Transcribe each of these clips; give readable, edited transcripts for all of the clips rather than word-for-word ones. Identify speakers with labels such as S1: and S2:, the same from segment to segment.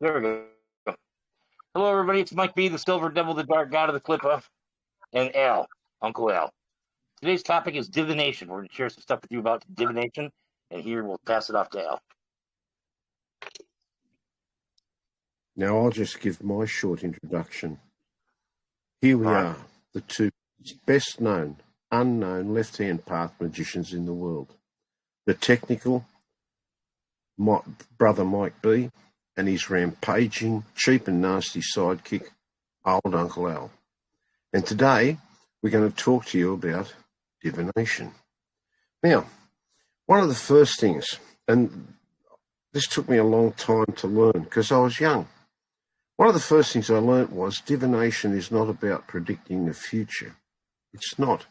S1: There we go. Hello, everybody. It's Mike B, the Silver Devil, the Dark God of the Clipper, and Al, Uncle Al. Today's topic is divination. We're going to share some stuff with you about divination, and here we'll pass it off to Al.
S2: Now, I'll just give my short introduction. Here we are, the two best known, unknown left-hand path magicians in the world. The technical brother Mike B and his rampaging, cheap and nasty sidekick, old Uncle Al. And today, we're going to talk to you about divination. Now, one of the first things, and this took me a long time to learn because I was young. One of the first things I learnt was divination is not about predicting the future. It's not.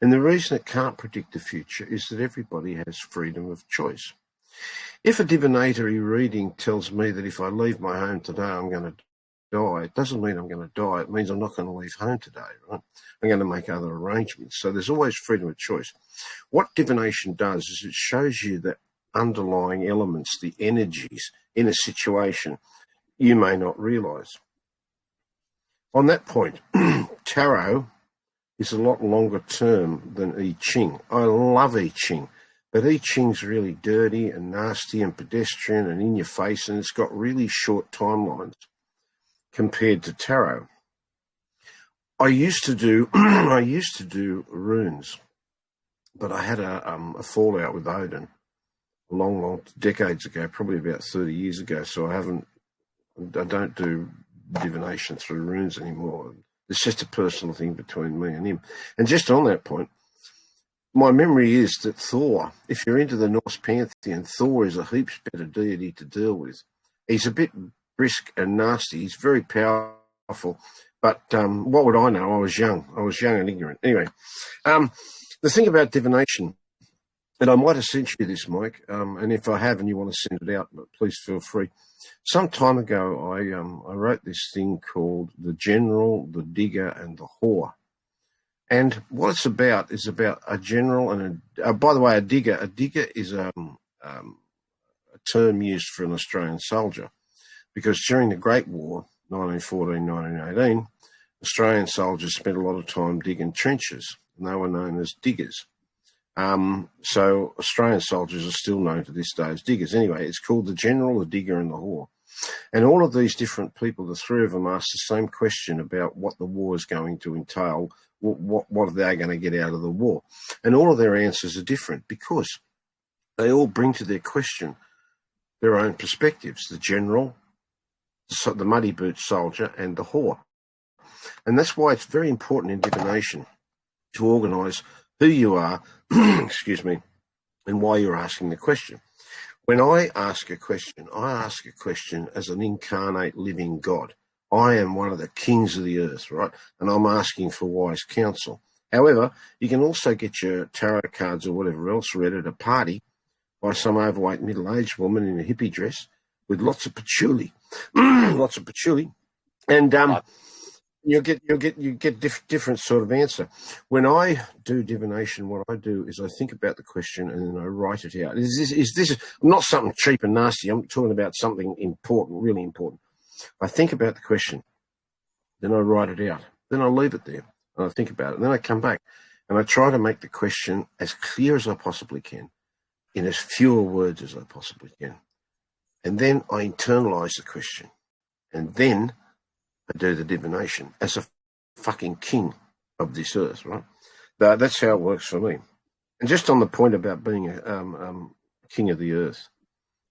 S2: And the reason it can't predict the future is that everybody has freedom of choice. If a divinatory reading tells me that if I leave my home today, I'm going to die, it doesn't mean I'm going to die. It means I'm not going to leave home today, right? I'm going to make other arrangements. So there's always freedom of choice. What divination does is it shows you the underlying elements, the energies in a situation you may not realize. On that point, tarot is a lot longer term than I Ching. I love I Ching, but I Ching's really dirty and nasty and pedestrian and in your face, and it's got really short timelines compared to tarot. I used to do runes, but I had a fallout with Odin long decades ago, probably about 30 years ago. So I don't do divination through runes anymore. It's just a personal thing between me and him. And just on that point, my memory is that Thor, if you're into the Norse pantheon, Thor is a heaps better deity to deal with. He's a bit brisk and nasty. He's very powerful. But what would I know? I was young and ignorant. Anyway, the thing about divination, and I might have sent you this, Mike, and if I have and you want to send it out, please feel free. Some time ago, I wrote this thing called The General, the Digger, and the Whore. And what it's about is about a general and by the way, a digger. A digger is a term used for an Australian soldier, because during the Great War, 1914, 1918, Australian soldiers spent a lot of time digging trenches, and they were known as diggers. So Australian soldiers are still known to this day as diggers. Anyway, it's called the General, the Digger, and the Whore. And all of these different people, the three of them, ask the same question about what the war is going to entail, what are they going to get out of the war? And all of their answers are different because they all bring to their question their own perspectives, the general, the muddy boot soldier, and the whore. And that's why it's very important in divination to organise who you are, excuse me, and why you're asking the question. When I ask a question as an incarnate living God. I am one of the kings of the earth, right? And I'm asking for wise counsel. However, you can also get your tarot cards or whatever else read at a party by some overweight middle-aged woman in a hippie dress with lots of patchouli, and you get different sort of answer. When I do divination, what I do is I think about the question and then I write it out. Is this not something cheap and nasty? I'm talking about something important, really important. I think about the question, then I write it out, then I leave it there and I think about it, and then I come back and I try to make the question as clear as I possibly can, in as fewer words as I possibly can, and then I internalize the question, and then I do the divination as a fucking king of this earth, right? That's how it works for me. And just on the point about being a king of the earth,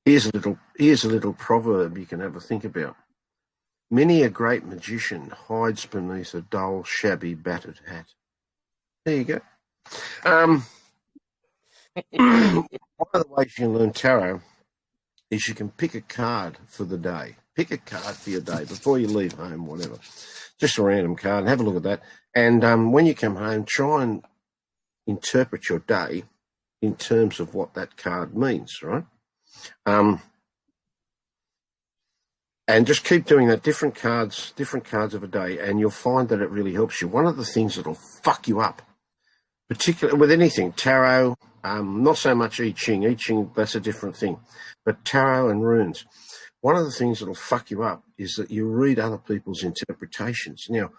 S2: here's a little proverb you can have a think about. Many a great magician hides beneath a dull, shabby, battered hat. There you go. One of the ways you can learn tarot is you can pick a card for the day. Pick a card for your day before you leave home, whatever. Just a random card, and have a look at that. And when you come home, try and interpret your day in terms of what that card means, right? And just keep doing that, different cards of a day, and you'll find that it really helps you. One of the things that'll fuck you up, particularly with anything, tarot, not so much I Ching. I Ching, that's a different thing. But tarot and runes. one of the things that'll fuck you up is that you read other people's interpretations. Now,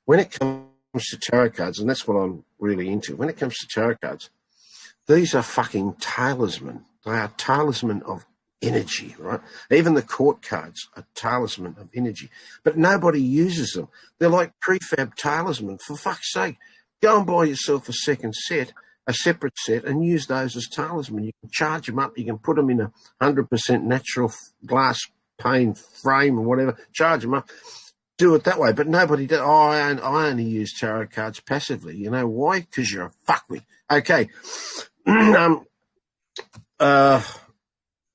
S2: when it comes to tarot cards, and that's what I'm really into, when it comes to tarot cards, these are fucking talisman. They are talisman of energy, right? Even the court cards are talisman of energy, but nobody uses them. They're like prefab talisman. For fuck's sake, go and buy yourself a second set, a separate set, and use those as talisman. You can charge them up. You can put them in a 100% natural glass pane frame or whatever. Charge them up. Do it that way, but nobody does. Oh, I only use tarot cards passively. You know why? Because you're a fuckwit. Okay.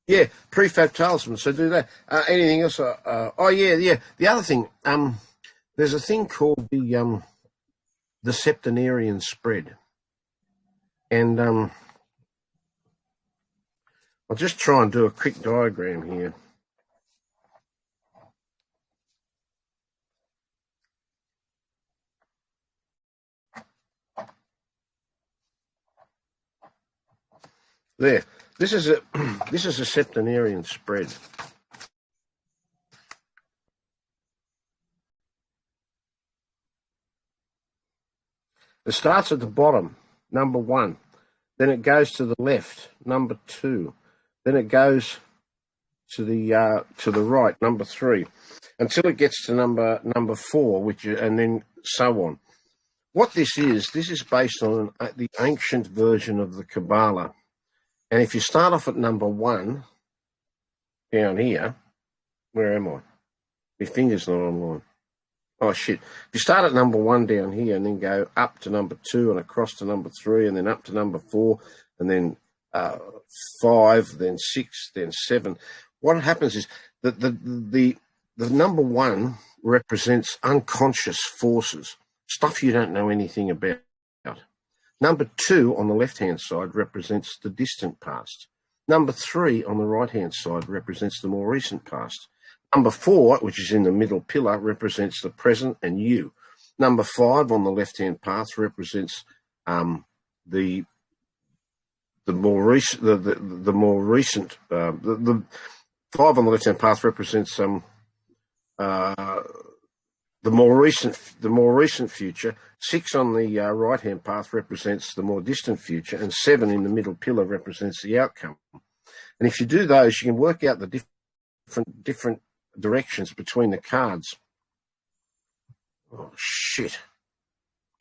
S2: Yeah, prefab talisman. So do that. Anything else? Oh yeah. The other thing. There's a thing called the septenarian spread, and I'll just try and do a quick diagram here. There. This is a septenarian spread. It starts at the bottom, number 1. Then it goes to the left, number 2. Then it goes to the right, number 3, until it gets to number 4, and then so on. What this is based on the ancient version of the Kabbalah. And if you start off at number 1, down here, where am I? My finger's not online. Oh, shit. If you start at number 1 down here and then go up to number 2 and across to number 3 and then up to number 4 and then 5, then 6, then 7, what happens is that the number 1 represents unconscious forces, stuff you don't know anything about. Number 2 on the left-hand side represents the distant past. Number 3 on the right-hand side represents the more recent past. Number 4, which is in the middle pillar, represents the present and you. Number 5 on the left-hand path represents the more recent. The 5 on the left-hand path represents the more recent future. 6 on the right-hand path represents the more distant future, and 7 in the middle pillar represents the outcome. And if you do those, you can work out the different directions between the cards. Oh shit!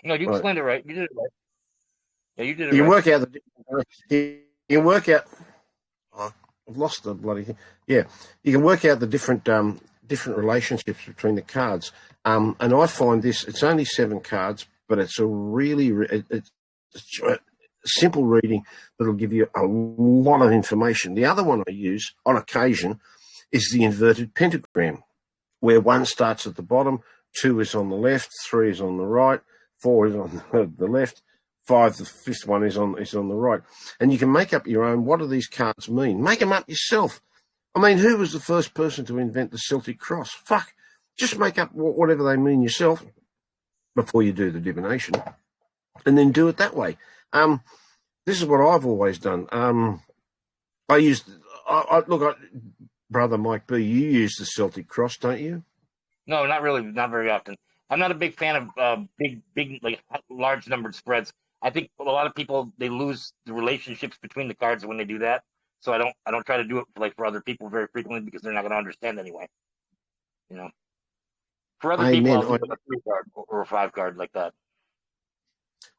S1: No, you explained it right. You did it right. Yeah, you did it
S2: you
S1: right.
S2: Work out you can work out. Oh, I've lost the bloody thing. Yeah, you can work out the different relationships between the cards. And I find this, it's only 7 cards, but it's a really it's a simple reading that'll give you a lot of information. The other one I use on occasion is the inverted pentagram, where 1 starts at the bottom, 2 is on the left, 3 is on the right, 4 is on the left, 5, the 5th one is on the right. And you can make up your own. What do these cards mean? Make them up yourself. I mean, who was the first person to invent the Celtic cross? Fuck. Just make up whatever they mean yourself before you do the divination, and then do it that way. This is what I've always done. Brother Mike B, you use the Celtic cross, don't you?
S1: No, not really. Not very often. I'm not a big fan of big, like large numbered spreads. I think a lot of people, they lose the relationships between the cards when they do that. So I don't try to do it for other people very frequently, because they're not going to understand anyway. You know, for other people, I'll do a 3 card or a 5 card like that.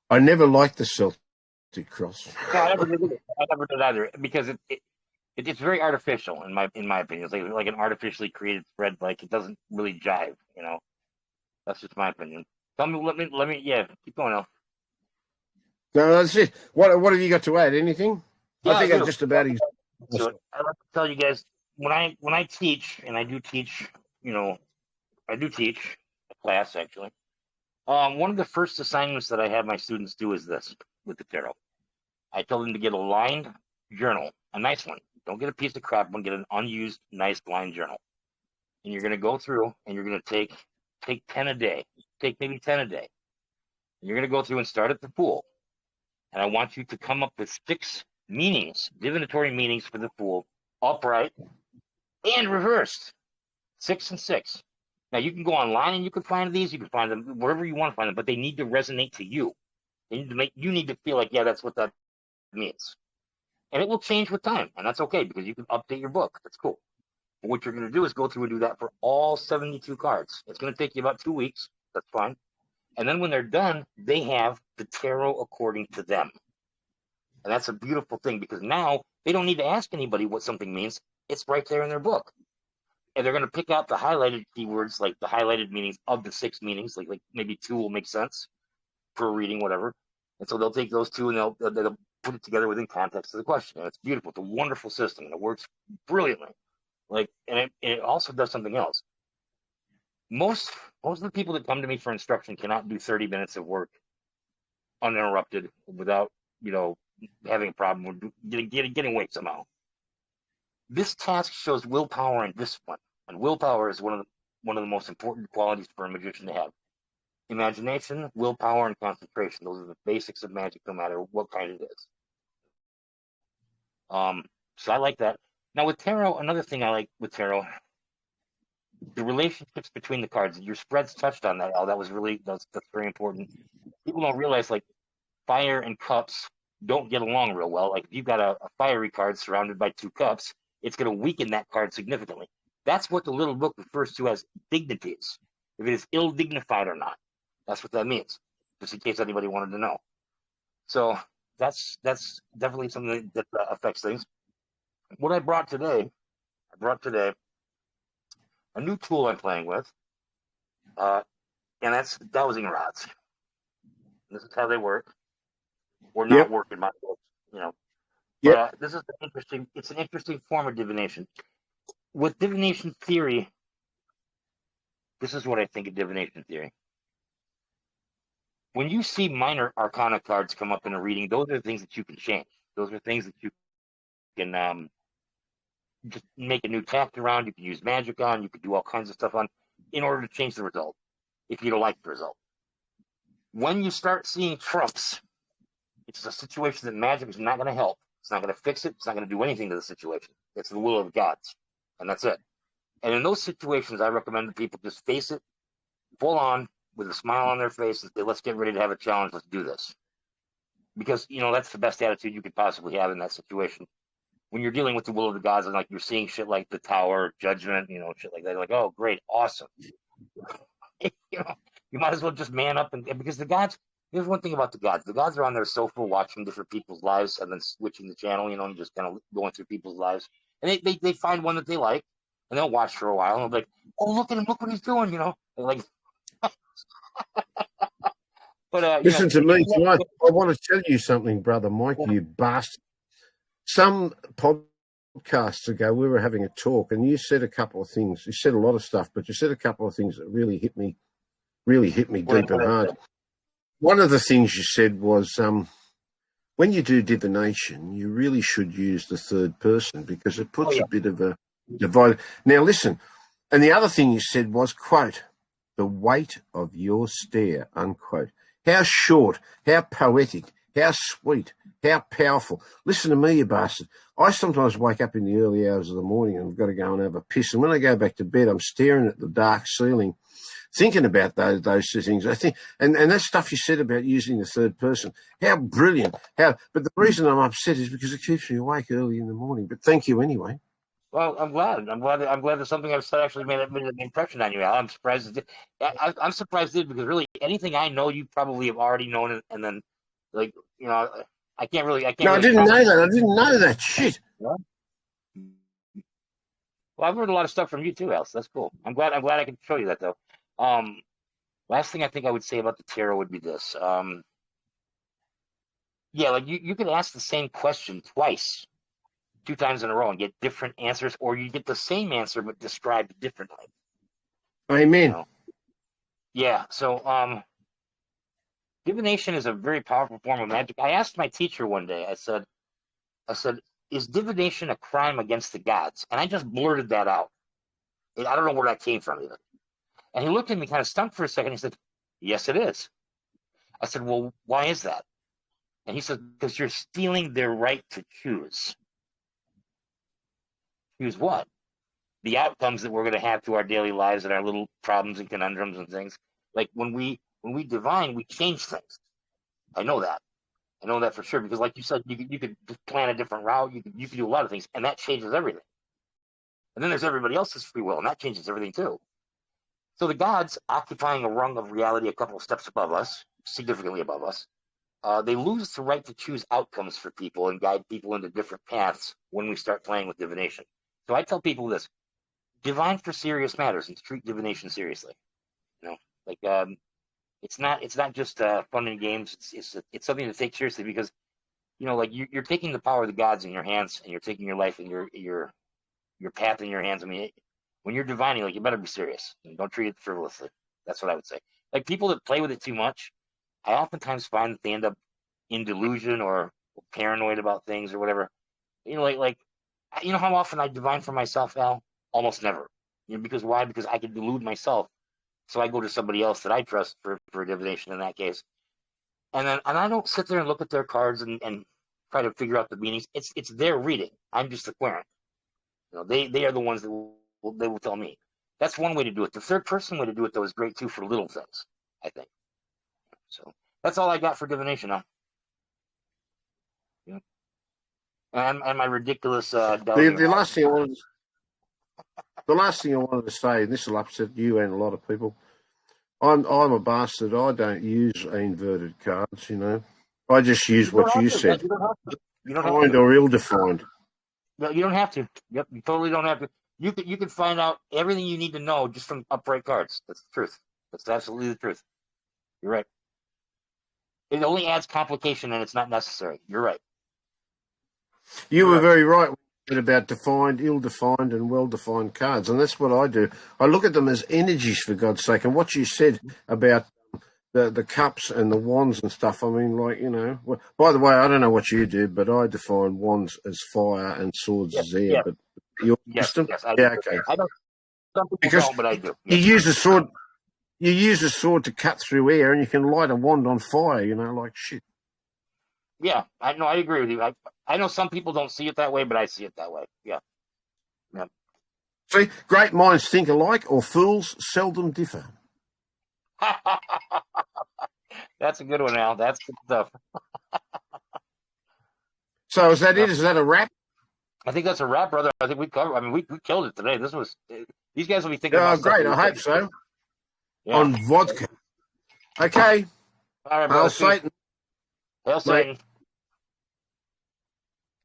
S2: I never liked the Celtic cross.
S1: No, I never did either, because it's very artificial in my opinion. It's like an artificially created spread. Like, it doesn't really jive. You know, that's just my opinion. Let me. Yeah, keep going on.
S2: No, that's it. What have you got to add? Anything?
S1: Yeah,
S2: I think I'm just about.
S1: So I'd like to tell you guys, when I teach, and I do teach, I do teach a class actually. One of the first assignments that I have my students do is this with the tarot. I tell them to get a lined journal, a nice one. Don't get a piece of crap one. Get an unused, nice lined journal, and you're going to go through and you're going to take 10 a day. Take maybe 10 a day. And you're going to go through and start at the Fool, and I want you to come up with 6 meanings, divinatory meanings for the Fool, upright, and reversed. 6 and 6. Now you can go online and you can find these. You can find them wherever you want to find them, but they need to resonate to you. They need to make you need to feel like, yeah, that's what that means. And it will change with time, and that's okay because you can update your book. That's cool. But what you're going to do is go through and do that for all 72 cards. It's going to take you about 2 weeks. That's fine. And then when they're done, they have the tarot according to them. And that's a beautiful thing because now they don't need to ask anybody what something means. It's right there in their book. And they're going to pick out the highlighted keywords, like the highlighted meanings of the 6 meanings. Like maybe 2 will make sense for a reading, whatever. And so they'll take those 2 and they'll put it together within context of the question. And it's beautiful. It's a wonderful system. And it works brilliantly. And it also does something else. Most of the people that come to me for instruction cannot do 30 minutes of work uninterrupted without, having a problem with getting weight somehow. This task shows willpower and discipline, and willpower is one of the most important qualities for a magician to have. Imagination, willpower, and concentration. Those are the basics of magic, no matter what kind it is. So I like that. Now with tarot, another thing I like with tarot, the relationships between the cards. Your spreads touched on that. Oh, that's very important. People don't realize like fire and cups don't get along real well. Like if you've got a fiery card surrounded by 2 cups, it's going to weaken that card significantly. That's what the little book refers to as dignities. If it is ill dignified or not, that's what that means. Just in case anybody wanted to know. So that's definitely something that affects things. What I brought today a new tool I'm playing with, and that's dowsing rods. This is how they work, or not
S2: Yep.
S1: work in my books,
S2: Yep.
S1: But this is it's an interesting form of divination. With divination theory, this is what I think of divination theory. When you see minor arcana cards come up in a reading, those are things that you can change. Those are things that you can just make a new tact around. You can use magic on. You can do all kinds of stuff on in order to change the result if you don't like the result. When you start seeing trumps, it's a situation that magic is not going to help. It's not going to fix it. It's not going to do anything to the situation. It's the will of the gods, and that's it. And in those situations, I recommend that people just face it full on with a smile on their face and say, let's get ready to have a challenge. Let's do this. Because, that's the best attitude you could possibly have in that situation. When you're dealing with the will of the gods and like you're seeing shit like the Tower, Judgment, shit like that, you're like, oh, great, awesome. You might as well just man up and because the gods, here's one thing about the gods. The gods are on their sofa watching different people's lives and then switching the channel, and just kind of going through people's lives. And they find one that they like and they'll watch for a while and they'll be like, oh, look at him, look what he's doing, They're like, but
S2: Listen to me, Mike. I want to tell you something, brother Mike, you bastard. Some podcasts ago, we were having a talk, and you said a couple of things. You said a lot of stuff, but you said a couple of things that really hit me deep and hard. One of the things you said was when you do divination, you really should use the third person because it puts a bit of a divide. Now, listen, and the other thing you said was, quote, the weight of your stare, unquote. How short, how poetic, how sweet, how powerful. Listen to me, you bastard. I sometimes wake up in the early hours of the morning and I've got to go and have a piss. And when I go back to bed, I'm staring at the dark ceiling, thinking about those two things. I think, and that stuff you said about using the third person, how brilliant. But the reason I'm upset is because it keeps me awake early in the morning. But thank you anyway.
S1: Well, I'm glad that something I've said actually made an impression on you, Al. I'm surprised. I'm surprised it did because really anything I know you probably have already known, and then I can't really.
S2: No, I didn't know that. I didn't know that shit.
S1: Well, I've heard a lot of stuff from you too, Al. So that's cool. I'm glad I can show you that though. Last thing I think I would say about the tarot would be this. Like you could ask the same question twice. 2 times in a row and get different answers, or you get the same answer but described differently.
S2: Amen.
S1: Yeah. So divination is a very powerful form of magic. I asked my teacher one day, I said, is divination a crime against the gods? And I just blurted that out. I don't know where that came from even. And he looked at me kind of stumped for a second. He said, yes, it is. I said, well, why is that? And he said, because you're stealing their right to choose. Choose what? the outcomes that we're going to have to our daily lives and our little problems and conundrums and things. Like when we divine, we change things. I know that. I know that for sure because, like you said, you could plan a different route. You could do a lot of things, and that changes everything. And then there's everybody else's free will, and that changes everything too. So the gods, occupying a rung of reality a couple of steps above us, significantly above us, they lose the right to choose outcomes for people and guide people into different paths when we start playing with divination. So I tell people this: divine for serious matters and treat divination seriously. You know, like it's not just fun and games. It's something to take seriously because like you're taking the power of the gods in your hands and you're taking your life and your path in your hands. I mean, when you're divining, like you better be serious and don't treat it frivolously. That's what I would say. Like people that play with it too much, I oftentimes find that they end up in delusion or paranoid about things or whatever. Like how often I divine for myself, Al? Almost never. Because why? Because I can delude myself. So I go to somebody else that I trust for divination in that case. And I don't sit there and look at their cards and try to figure out the meanings. It's their reading. I'm just the querent. They are the ones that they will tell me. That's one way to do it. The third person way to do it though is great too for little things, I think. So that's all I got for divination now. Yeah. And my ridiculous
S2: the last thing I wanted to say, and this will upset you and a lot of people. I'm a bastard. I don't use inverted cards. I just use what you said.
S1: You don't have to. You don't
S2: Defined or ill-defined.
S1: No, you don't have to. Yep, you totally don't have to. You could find out everything you need to know just from upright cards. That's the truth. That's absolutely the truth. You're right. It only adds complication, and it's not necessary. You're right.
S2: You were very right about defined, ill-defined, and well-defined cards, and that's what I do. I look at them as energies, for God's sake. And what you said about the cups and the wands and stuff, I mean, Well, by the way, I don't know what you do, but I define wands as fire and swords as air.
S1: Yeah.
S2: But your system,
S1: yes,
S2: okay.
S1: I don't. Some people
S2: Because
S1: don't, but I do.
S2: You use a sword. You use a sword to cut through air, and you can light a wand on fire. Like shit.
S1: Yeah, I agree with you. I know some people don't see it that way, but I see it that way. Yeah.
S2: See, great minds think alike, or fools seldom differ.
S1: That's a good one, Al. That's good stuff.
S2: So is that it? Is that a wrap?
S1: I think that's a wrap, brother. I think we covered. I mean, we killed it today. These guys will be thinking.
S2: Oh, great! I hope so. Yeah. On vodka. Okay.
S1: All right, brother.
S2: Hail Satan.
S1: Hail Satan.